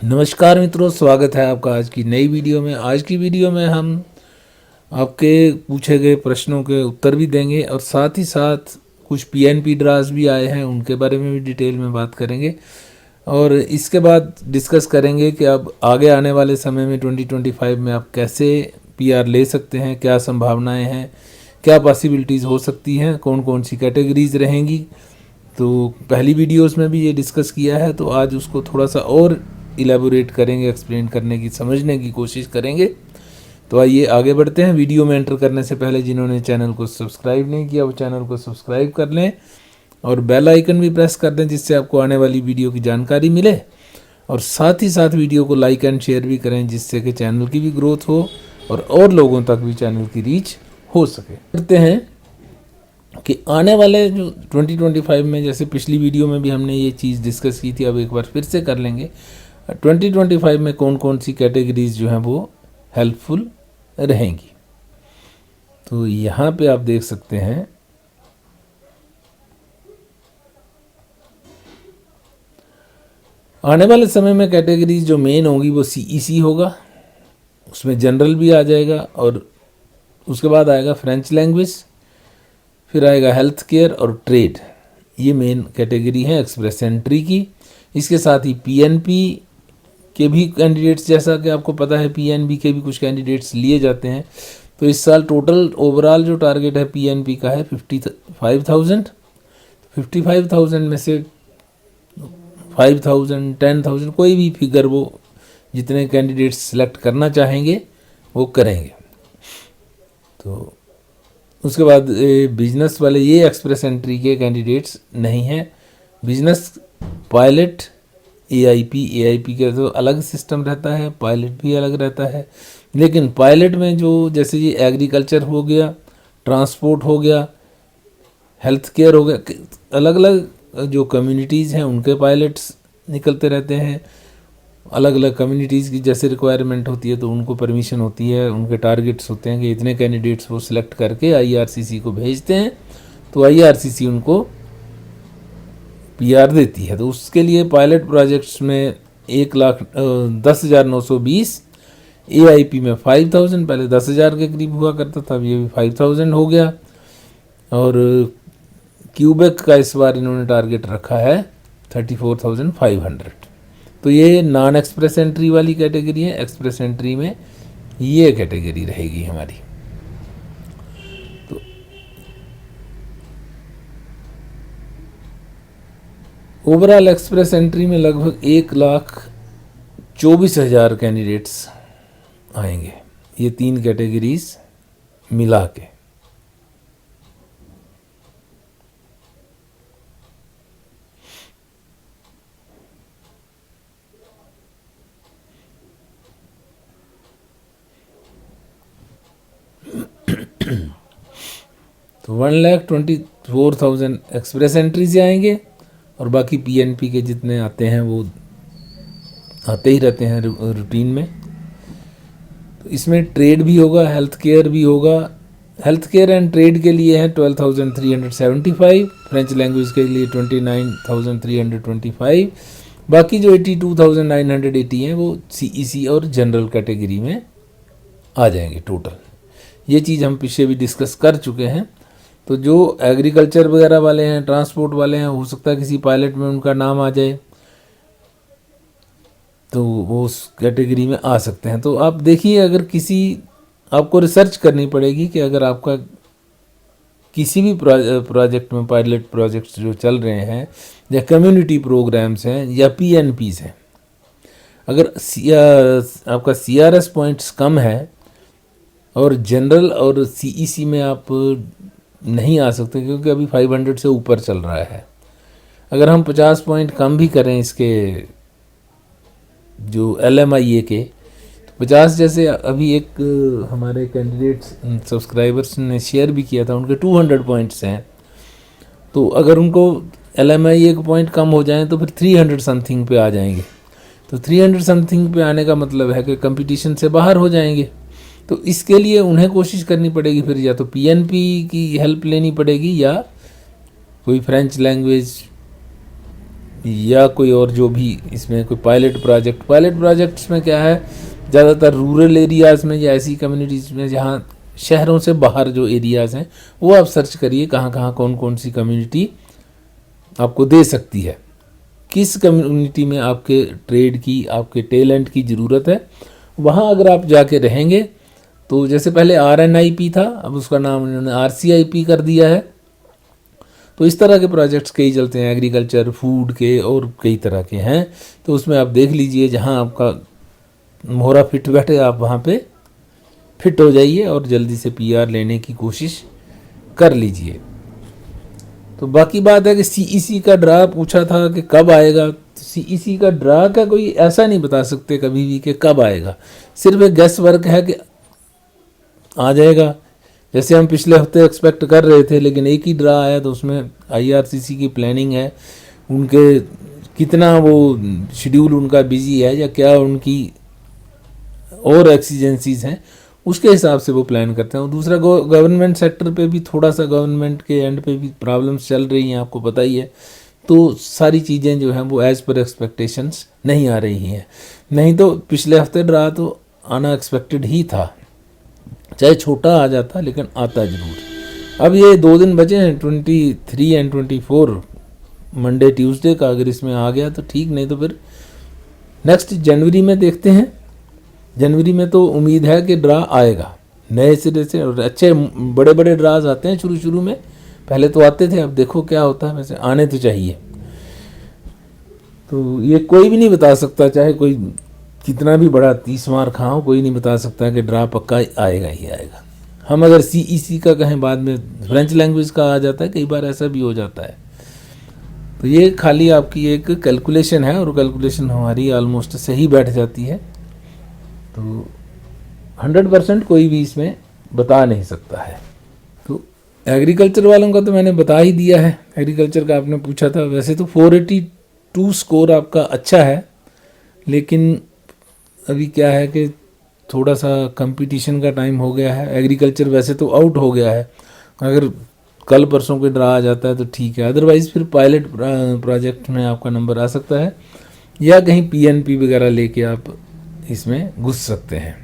नमस्कार मित्रों, स्वागत है आपका आज की नई वीडियो में। आज की वीडियो में हम आपके पूछे गए प्रश्नों के उत्तर भी देंगे और साथ ही साथ कुछ पीएनपी ड्रास भी आए हैं, उनके बारे में भी डिटेल में बात करेंगे। और इसके बाद डिस्कस करेंगे कि अब आगे आने वाले समय में 2025 में आप कैसे पीआर ले सकते हैं, क्या संभावनाएं हैं, क्या पॉसिबिलिटीज़ हो सकती हैं, कौन कौन सी कैटेगरीज रहेंगी। तो पहली वीडियोस में भी ये डिस्कस किया है, तो आज उसको थोड़ा सा और इलेबोरेट करेंगे, एक्सप्लेन करने की, समझने की कोशिश करेंगे। तो आइए आगे बढ़ते हैं। वीडियो में एंटर करने से पहले जिन्होंने चैनल को सब्सक्राइब नहीं किया वो चैनल को सब्सक्राइब कर लें और बेल आइकन भी प्रेस कर दें, जिससे आपको आने वाली वीडियो की जानकारी मिले। और साथ ही साथ वीडियो को लाइक एंड शेयर भी करें, जिससे कि चैनल की भी ग्रोथ हो और लोगों तक भी चैनल की रीच हो सके। करते हैं कि आने वाले जो 2025 में, जैसे पिछली वीडियो में भी हमने ये चीज़ डिस्कस की थी, अब एक बार फिर से कर लेंगे। 2025 में कौन कौन सी कैटेगरीज जो हैं वो हेल्पफुल रहेंगी। तो यहाँ पे आप देख सकते हैं आने वाले समय में कैटेगरीज जो मेन होंगी वो सीईसी होगा, उसमें जनरल भी आ जाएगा, और उसके बाद आएगा फ्रेंच लैंग्वेज, फिर आएगा हेल्थ केयर और ट्रेड। ये मेन कैटेगरी है एक्सप्रेस एंट्री की। इसके साथ ही पीएनपी के भी कैंडिडेट्स, जैसा कि आपको पता है पीएनबी के भी कुछ कैंडिडेट्स लिए जाते हैं। तो इस साल टोटल ओवरऑल जो टारगेट है पीएनबी का है 55,000। 55,000 में से 5,000, 10,000, कोई भी फिगर वो जितने कैंडिडेट्स सेलेक्ट करना चाहेंगे वो करेंगे। तो उसके बाद बिजनेस वाले, ये एक्सप्रेस एंट्री के कैंडिडेट्स नहीं हैं। बिजनेस, पायलट, एआईपी का तो अलग सिस्टम रहता है, पायलट भी अलग रहता है। लेकिन पायलट में जो, जैसे ये एग्रीकल्चर हो गया, ट्रांसपोर्ट हो गया, हेल्थ केयर हो गया, अलग अलग जो कम्युनिटीज़ हैं उनके पायलट्स निकलते रहते हैं। अलग अलग कम्युनिटीज़ की जैसे रिक्वायरमेंट होती है तो उनको परमिशन होती है, उनके टारगेट्स होते हैं कि इतने कैंडिडेट्स वो सिलेक्ट करके आईआरसीसी को भेजते हैं, तो आईआरसीसी उनको पीआर देती है। तो उसके लिए पायलट प्रोजेक्ट्स में 1,10,920, एआईपी में 5,000, पहले 10,000 के करीब हुआ करता था, अब ये भी 5,000 हो गया। और क्यूबेक का इस बार इन्होंने टारगेट रखा है 34,500। तो ये नॉन एक्सप्रेस एंट्री वाली कैटेगरी है। एक्सप्रेस एंट्री में ये कैटेगरी रहेगी हमारी। तो ओवरऑल एक्सप्रेस एंट्री में लगभग 1,24,000 कैंडिडेट्स आएंगे, ये तीन कैटेगरीज मिला के। तो 1,24,000 एक्सप्रेस एंट्री से आएंगे और बाकी पीएनपी के जितने आते हैं वो आते ही रहते हैं रूटीन में। तो इसमें ट्रेड भी होगा, हेल्थ केयर भी होगा। हेल्थ केयर एंड ट्रेड के लिए है 12,375, फ्रेंच लैंग्वेज के लिए 29,325। बाकी जो 82,980 हैं वो सीईसी और जनरल कैटेगरी में आ जाएंगे टोटल। ये चीज़ हम पीछे भी डिस्कस कर चुके हैं। तो जो एग्रीकल्चर वगैरह वाले हैं, ट्रांसपोर्ट वाले हैं, हो सकता है किसी पायलट में उनका नाम आ जाए, तो वो उस कैटेगरी में आ सकते हैं। तो आप देखिए, अगर किसी, आपको रिसर्च करनी पड़ेगी कि अगर आपका किसी भी प्रोजेक्ट में, पायलट प्रोजेक्ट्स जो चल रहे हैं या कम्युनिटी प्रोग्राम्स हैं या पीएनपीज हैं, अगर आपका सीआरएस पॉइंट्स कम है और जनरल और सीईसी में आप नहीं आ सकते क्योंकि अभी 500 से ऊपर चल रहा है। अगर हम 50 पॉइंट कम भी करें इसके जो LMIA के, तो 50, जैसे अभी एक हमारे कैंडिडेट्स सब्सक्राइबर्स ने शेयर भी किया था, उनके 200 पॉइंट्स हैं। तो अगर उनको LMIA के पॉइंट कम हो जाएं तो फिर 300 समथिंग पे आ जाएंगे। तो 300 समथिंग पे आने का मतलब है कि कंपटीशन से बाहर हो जाएंगे। तो इसके लिए उन्हें कोशिश करनी पड़ेगी, फिर या तो पीएनपी की हेल्प लेनी पड़ेगी या कोई फ्रेंच लैंग्वेज या कोई और जो भी इसमें कोई पायलट प्रोजेक्ट्स में क्या है, ज़्यादातर रूरल एरियाज़ में या ऐसी कम्युनिटीज़ में जहाँ शहरों से बाहर जो एरियाज़ हैं वो आप सर्च करिए कहाँ कहाँ कौन कौन सी कम्युनिटी आपको दे सकती है, किस कम्युनिटी में आपके ट्रेड की, आपके टैलेंट की ज़रूरत है। वहाँ अगर आप जाके रहेंगे तो जैसे पहले RNIP था, अब उसका नाम उन्होंने RCIP कर दिया है। तो इस तरह के प्रोजेक्ट्स कई चलते हैं, एग्रीकल्चर, फूड के और कई तरह के हैं। तो उसमें आप देख लीजिए जहाँ आपका मोहरा फिट बैठे आप वहाँ पे फिट हो जाइए और जल्दी से PR लेने की कोशिश कर लीजिए। तो बाकी बात है कि CEC का ड्रा पूछा था कि कब आएगा। तो CEC का ड्रा का कोई ऐसा नहीं बता सकते कभी भी कि कब आएगा, सिर्फ एक गेस वर्क है कि आ जाएगा। जैसे हम पिछले हफ्ते एक्सपेक्ट कर रहे थे, लेकिन एक ही ड्रा आया, तो उसमें IRCC की प्लानिंग है, उनके कितना वो शेड्यूल उनका बिजी है या क्या उनकी और एक्सीजेंसीज हैं, उसके हिसाब से वो प्लान करते हैं। और दूसरा गवर्नमेंट सेक्टर पे भी थोड़ा सा, गवर्नमेंट के एंड पे भी प्रॉब्लम्स चल रही हैं, आपको पता ही है। तो सारी चीज़ें जो हैं वो एज़ पर एक्सपेक्टेशंस नहीं आ रही हैं। नहीं तो पिछले हफ्ते ड्रा तो आना एक्सपेक्टेड ही था, चाहे छोटा आ जाता लेकिन आता ज़रूर। अब ये 2 दिन बचे हैं, 23 एंड 24, मंडे ट्यूसडे का। अगर इसमें आ गया तो ठीक, नहीं तो फिर नेक्स्ट जनवरी में देखते हैं। जनवरी में तो उम्मीद है कि ड्रा आएगा नए सिरे से, और अच्छे बड़े बड़े ड्राज आते हैं शुरू में, पहले तो आते थे, अब देखो क्या होता है। वैसे आने तो चाहिए। तो ये कोई भी नहीं बता सकता, चाहे कोई कितना भी बड़ा 30 मार खाओ, कोई नहीं बता सकता कि ड्रा पक्का आएगा ही आएगा। हम अगर CEC का कहें, बाद में फ्रेंच लैंग्वेज का आ जाता है, कई बार ऐसा भी हो जाता है। तो ये खाली आपकी एक कैलकुलेशन है, और कैलकुलेशन हमारी ऑलमोस्ट सही बैठ जाती है। तो 100% कोई भी इसमें बता नहीं सकता है। तो एग्रीकल्चर वालों का तो मैंने बता ही दिया है। एग्रीकल्चर का आपने पूछा था, वैसे तो 482 स्कोर आपका अच्छा है, लेकिन अभी क्या है कि थोड़ा सा कंपटीशन का टाइम हो गया है। एग्रीकल्चर वैसे तो आउट हो गया है, अगर कल परसों के ड्रा आ जाता है तो ठीक है, अदरवाइज़ फिर पायलट प्रोजेक्ट में आपका नंबर आ सकता है, या कहीं PNP वगैरह लेके आप इसमें घुस सकते हैं।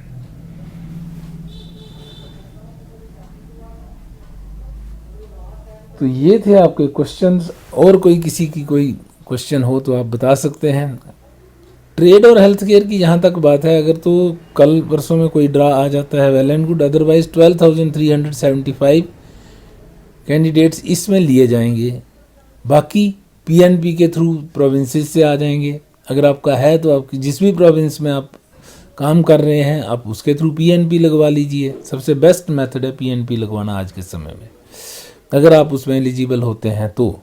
तो ये थे आपके क्वेश्चंस, और कोई किसी की कोई क्वेश्चन हो तो आप बता सकते हैं। ट्रेड और हेल्थ केयर की जहाँ तक बात है, अगर तो कल परसों में कोई ड्रा आ जाता है well and good, otherwise 12,375 candidates इसमें लिए जाएंगे। बाकी PNP के थ्रू प्रोविंसेस से आ जाएंगे। अगर आपका है तो आप जिस भी प्रोविंस में आप काम कर रहे हैं, आप उसके थ्रू PNP लगवा लीजिए। सबसे बेस्ट मेथड है PNP लगवाना आज के समय में, अगर आप उसमें एलिजिबल होते हैं तो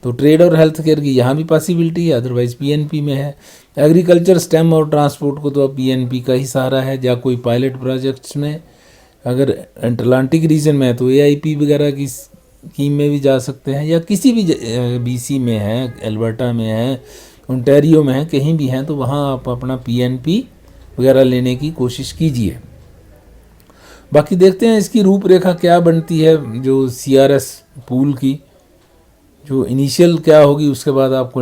ट्रेड और हेल्थ केयर की यहाँ भी पॉसिबिलिटी है, अदरवाइज़ PNP में है। एग्रीकल्चर, स्टेम और ट्रांसपोर्ट को तो अब PNP का ही सहारा है, या कोई पायलट प्रोजेक्ट्स में। अगर अटलांटिक रीजन में है तो AIP वगैरह की स्कीम में भी जा सकते हैं, या किसी भी BC में है, एल्बर्टा में है, ओंटारियो में है, कहीं भी हैं तो वहाँ आप अपना PNP वगैरह लेने की कोशिश कीजिए। बाकी देखते हैं इसकी रूपरेखा क्या बनती है, जो CRS पूल की जो इनिशियल क्या होगी, उसके बाद आपको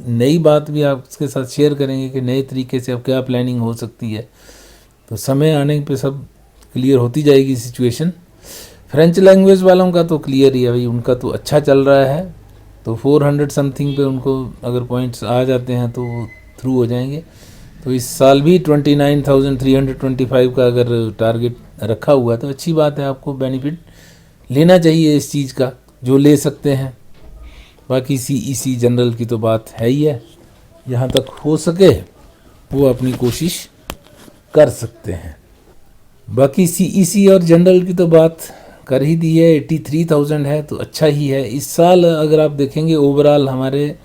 नई बात भी आपके साथ शेयर करेंगे कि नए तरीके से अब क्या प्लानिंग हो सकती है। तो समय आने पे सब क्लियर होती जाएगी सिचुएशन। फ्रेंच लैंग्वेज वालों का तो क्लियर ही है भाई, उनका तो अच्छा चल रहा है। तो 400 समथिंग पे उनको अगर पॉइंट्स आ जाते हैं तो वो थ्रू हो जाएंगे। तो इस साल भी 29,325 का अगर टारगेट रखा हुआ है तो अच्छी बात है, आपको बेनिफिट लेना चाहिए इस चीज़ का जो ले सकते हैं। बाकी CEC जनरल की तो बात है ही है, यहाँ तक हो सके वो अपनी कोशिश कर सकते हैं। बाकी CEC और जनरल की तो बात कर ही दी है, 83,000 है तो अच्छा ही है। इस साल अगर आप देखेंगे ओवरऑल हमारे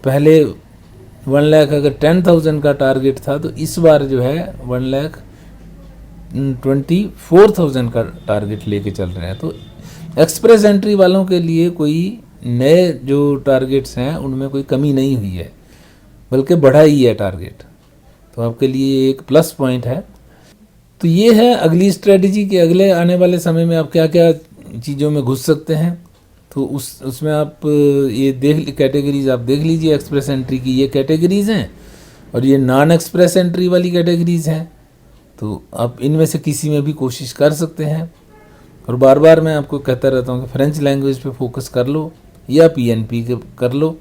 पहले 1 लाख अगर 10,000 का टारगेट था, तो इस बार जो है 1,24,000 का टारगेट लेके चल रहे हैं। तो एक्सप्रेस एंट्री वालों के लिए कोई नए जो टारगेट्स हैं उनमें कोई कमी नहीं हुई है, बल्कि बढ़ा ही है टारगेट। तो आपके लिए एक प्लस पॉइंट है। तो ये है अगली स्ट्रेटजी कि अगले आने वाले समय में आप क्या क्या चीज़ों में घुस सकते हैं। तो उसमें आप ये कैटेगरीज आप देख लीजिए। एक्सप्रेस एंट्री की ये कैटेगरीज़ हैं और ये नॉन एक्सप्रेस एंट्री वाली कैटेगरीज़ हैं। तो आप इनमें से किसी में भी कोशिश कर सकते हैं। और बार बार मैं आपको कहता रहता हूँ कि फ्रेंच लैंग्वेज पे फोकस कर लो या पीएनपी कर लो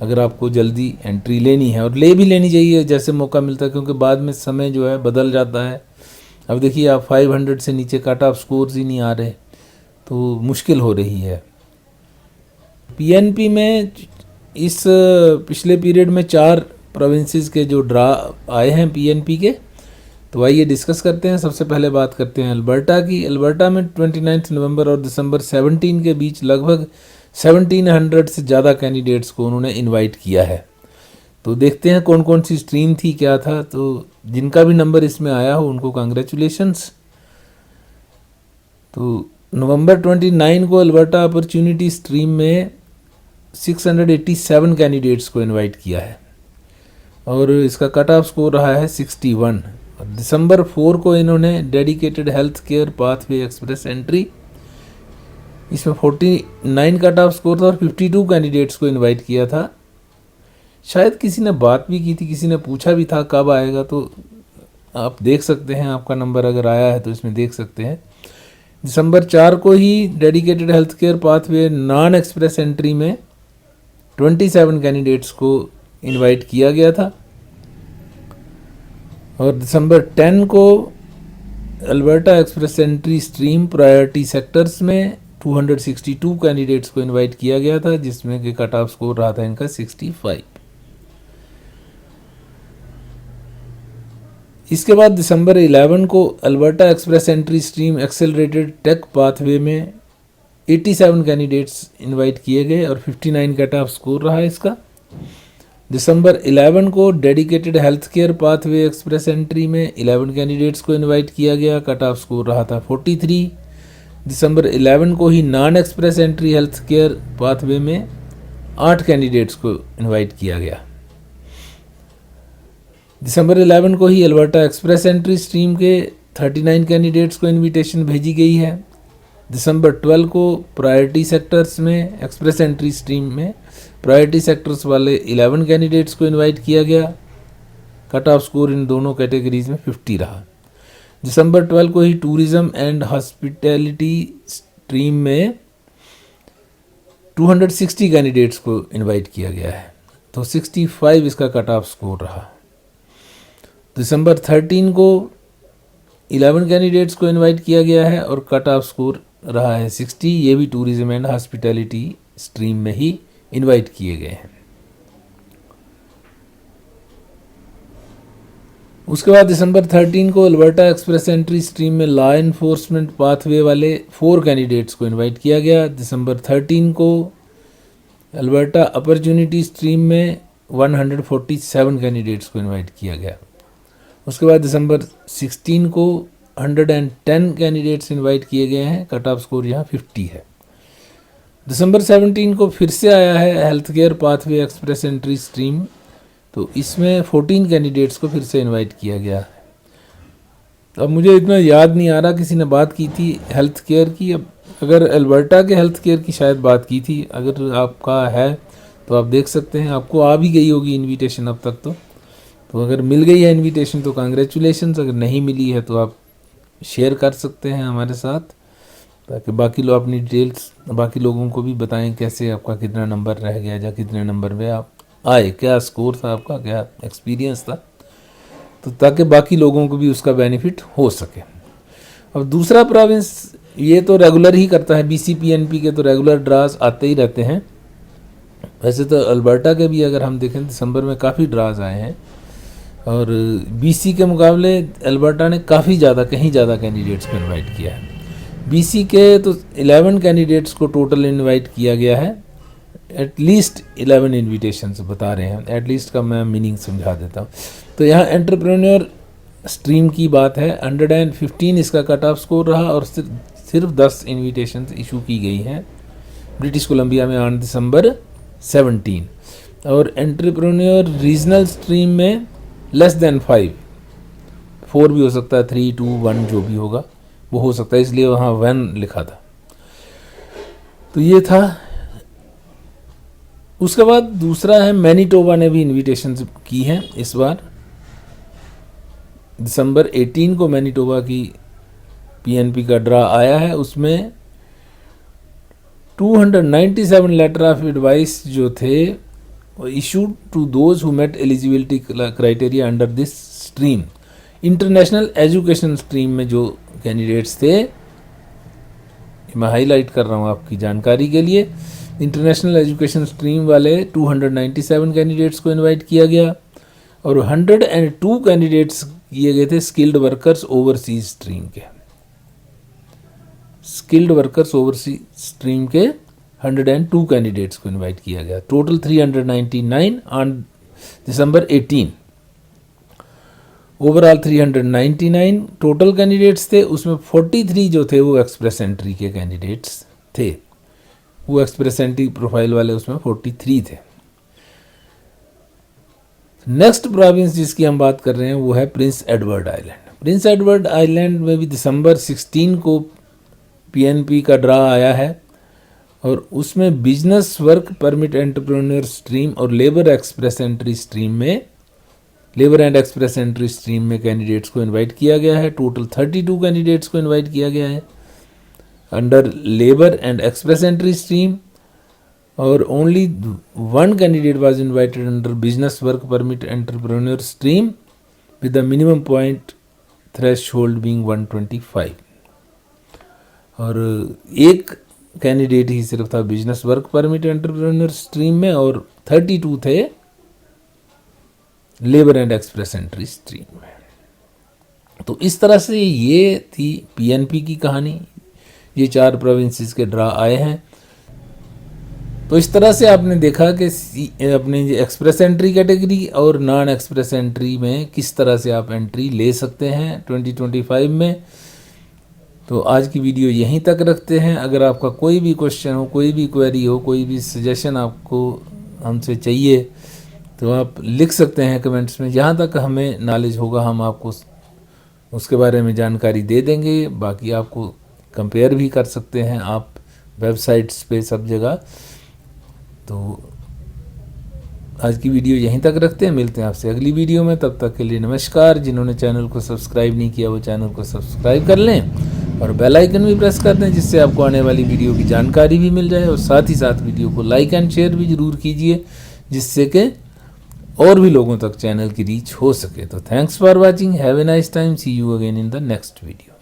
अगर आपको जल्दी एंट्री लेनी है, और ले भी लेनी चाहिए जैसे मौका मिलता है, क्योंकि बाद में समय जो है बदल जाता है। अब देखिए आप 500 से नीचे कट ऑफ स्कोर्स ही नहीं आ रहे, तो मुश्किल हो रही है। पीएनपी में इस पिछले पीरियड में 4 प्रोविंसेस के जो ड्रा आए हैं पीएनपी के, तो आइए डिस्कस करते हैं। सबसे पहले बात करते हैं अल्बर्टा की। अल्बर्टा में 29 नवंबर और दिसंबर 17 के बीच लगभग 1700 से ज़्यादा कैंडिडेट्स को उन्होंने इनवाइट किया है। तो देखते हैं कौन कौन सी स्ट्रीम थी, क्या था। तो जिनका भी नंबर इसमें आया हो उनको कांग्रेचुलेशंस। तो नवंबर 29 को अल्बर्टा अपॉर्चुनिटी स्ट्रीम में 687 कैंडिडेट्स को इनवाइट किया है और इसका कट ऑफ स्कोर रहा है 61। और दिसंबर 4 को इन्होंने dedicated health care pathway express entry, इसमें 49 कट ऑफ स्कोर था और 52 कैंडिडेट्स को इनवाइट किया था। शायद किसी ने बात भी की थी, किसी ने पूछा भी था कब आएगा, तो आप देख सकते हैं आपका नंबर अगर आया है तो इसमें देख सकते हैं। दिसंबर 4 को ही dedicated health care pathway non express entry में 27 कैंडिडेट्स को इनवाइट किया गया था। और दिसंबर 10 को Alberta express entry stream priority sectors में 262 कैंडिडेट्स को इनवाइट किया गया था, जिसमें कि कट ऑफ स्कोर रहा था इनका 65। इसके बाद दिसंबर 11 को Alberta express entry stream accelerated tech pathway में 87 कैंडिडेट्स इनवाइट किए गए और 59 कट ऑफ स्कोर रहा इसका। दिसंबर 11 को dedicated health care pathway express entry में 11 कैंडिडेट्स को इनवाइट किया गया, कट ऑफ स्कोर रहा था 43। दिसंबर 11 को ही non express entry health care pathway में 8 कैंडिडेट्स को इनवाइट किया गया। दिसंबर 11 को ही अल्बर्टा एक्सप्रेस एंट्री स्ट्रीम के 39 कैंडिडेट्स को इनविटेशन भेजी गई है। दिसंबर 12 को प्रायोरिटी सेक्टर्स में एक्सप्रेस एंट्री स्ट्रीम में प्रायोरिटी सेक्टर्स वाले 11 कैंडिडेट्स को इनवाइट किया गया, कट ऑफ स्कोर इन दोनों कैटेगरीज में 50 रहा। दिसंबर 12 को ही टूरिज्म एंड हॉस्पिटैलिटी स्ट्रीम में 260 कैंडिडेट्स को इनवाइट किया गया है, तो 65 इसका कट ऑफ स्कोर रहा। दिसंबर 13 को 11 कैंडिडेट्स को इनवाइट किया गया है और कट ऑफ स्कोर रहा है 60। ये भी टूरिज्म एंड हॉस्पिटैलिटी स्ट्रीम में ही इनवाइट किए गए हैं। उसके बाद दिसंबर 13 को अल्बर्टा एक्सप्रेस एंट्री स्ट्रीम में लॉ एनफोर्समेंट पाथवे वाले 4 कैंडिडेट्स को इनवाइट किया गया। दिसंबर 13 को अल्बर्टा अपॉर्चुनिटी स्ट्रीम में 147 कैंडिडेट्स को इनवाइट किया गया। उसके बाद दिसंबर 16 को 110 कैंडिडेट्स इनवाइट किए गए हैं, कट ऑफ स्कोर यहाँ 50 है। दिसंबर 17 को फिर से आया है health care pathway express entry stream, तो इसमें 14 कैंडिडेट्स को फिर से इनवाइट किया गया है। अब मुझे इतना याद नहीं आ रहा, किसी ने बात की थी हेल्थ केयर की, अब अगर अल्बर्टा के हेल्थ केयर की शायद बात की थी, अगर आपका है तो आप देख सकते हैं, आपको आ भी गई होगी इनविटेशन अब तक। तो अगर मिल गई है इनविटेशन तो कांग्रेचुलेशंस, अगर नहीं मिली है तो आप शेयर कर सकते हैं हमारे साथ, ताकि बाकी लोग अपनी डिटेल्स बाकी लोगों को भी बताएं कैसे आपका कितना नंबर रह गया या कितने नंबर में आप आए, क्या स्कोर था आपका, क्या एक्सपीरियंस था, तो ताकि बाकी लोगों को भी उसका बेनिफिट हो सके। अब दूसरा प्रोविंस ये तो रेगुलर ही करता है, BCPNP के तो रेगुलर ड्रास आते ही रहते हैं। वैसे तो अल्बर्टा के भी अगर हम देखें दिसंबर में काफ़ी ड्रास आए हैं और BC के मुकाबले अल्बर्टा ने काफ़ी ज़्यादा कहीं ज़्यादा कैंडिडेट्स को इनवाइट किया है। BC के तो 11 कैंडिडेट्स को टोटल इनवाइट किया गया है, एटलीस्ट 11 इन्विटेशंस बता रहे हैं। एटलीस्ट का मैं मीनिंग समझा देता हूँ। तो यहाँ एंटरप्रेन्योर स्ट्रीम की बात है, 115 इसका कट ऑफ स्कोर रहा और सिर्फ 10 इन्विटेशंस इशू की गई हैं ब्रिटिश कोलंबिया में ऑन दिसंबर 17। और एंटरप्रेन्योर रीजनल स्ट्रीम में लेस देन 4 भी हो सकता है, 3, 2, 1 जो भी होगा वो हो सकता है, इसलिए वहाँ 1 लिखा था। तो ये था उसके बाद दूसरा है मैनीटोबा ने भी इनविटेशन की है। इस बार दिसंबर 18 को मैनीटोबा की पीएनपी का ड्रा आया है। उसमें 297 लेटर ऑफ एडवाइस जो थे issued to those who met eligibility criteria under this stream. International education stream में जो कैंडिडेट्स थे, मैं हाईलाइट कर रहा हूँ आपकी जानकारी के लिए, इंटरनेशनल एजुकेशन स्ट्रीम वाले 297 कैंडिडेट्स को इनवाइट किया गया और 102 कैंडिडेट्स किए गए थे स्किल्ड वर्कर्स ओवरसीज स्ट्रीम के। स्किल्ड वर्कर्स ओवरसीज स्ट्रीम के 102 कैंडिडेट्स को इनवाइट किया गया। Total 399 on December 18। Overall 399 total candidates थे। उसमें 43 जो थे वो एक्सप्रेस एंट्री के कैंडिडेट्स थे। वो एक्सप्रेस एंट्री प्रोफाइल वाले उसमें 43 थे। नेक्स्ट प्रोविंस जिसकी हम बात कर रहे हैं वो है Prince Edward island. Prince Edward island में भी दिसंबर 16 को पीएनपी का ड्रा आया है और उसमें business work permit entrepreneur stream और लेबर एक्सप्रेस एंट्री स्ट्रीम में, labour and express entry stream में कैंडिडेट्स को इनवाइट किया गया है। टोटल 32 कैंडिडेट्स को इनवाइट किया गया है under labour and express entry stream और only 1 candidate was invited under business work permit entrepreneur stream with the minimum point threshold being 125 और एक कैंडिडेट ही सिर्फ था business work permit entrepreneur stream में और 32 थे labour and express entry stream में। तो इस तरह से ये थी पीएनपी की कहानी। ये 4 प्रोविंसेस के ड्रा आए हैं। तो इस तरह से आपने देखा कि अपने एक्सप्रेस एंट्री कैटेगरी और नॉन एक्सप्रेस एंट्री में किस तरह से आप एंट्री ले सकते हैं 2025 में। तो आज की वीडियो यहीं तक रखते हैं। अगर आपका कोई भी क्वेश्चन हो, कोई भी क्वेरी हो, कोई भी सजेशन आपको हमसे चाहिए तो आप लिख सकते हैं कमेंट्स में। जहाँ तक हमें नॉलेज होगा हम आपको उसके बारे में जानकारी दे देंगे। बाकी आपको कंपेयर भी कर सकते हैं आप वेबसाइट्स पे सब जगह। तो आज की वीडियो यहीं तक रखते हैं। मिलते हैं आपसे अगली वीडियो में। तब तक के लिए नमस्कार। जिन्होंने चैनल को सब्सक्राइब नहीं किया वो चैनल को सब्सक्राइब कर लें और बेल आइकन भी प्रेस कर दें जिससे आपको आने वाली वीडियो की जानकारी भी मिल जाए। और साथ ही साथ वीडियो को लाइक एंड शेयर भी ज़रूर कीजिए जिससे कि और भी लोगों तक चैनल की रीच हो सके। तो thanks for watching. Have a nice time. See you again in the next video.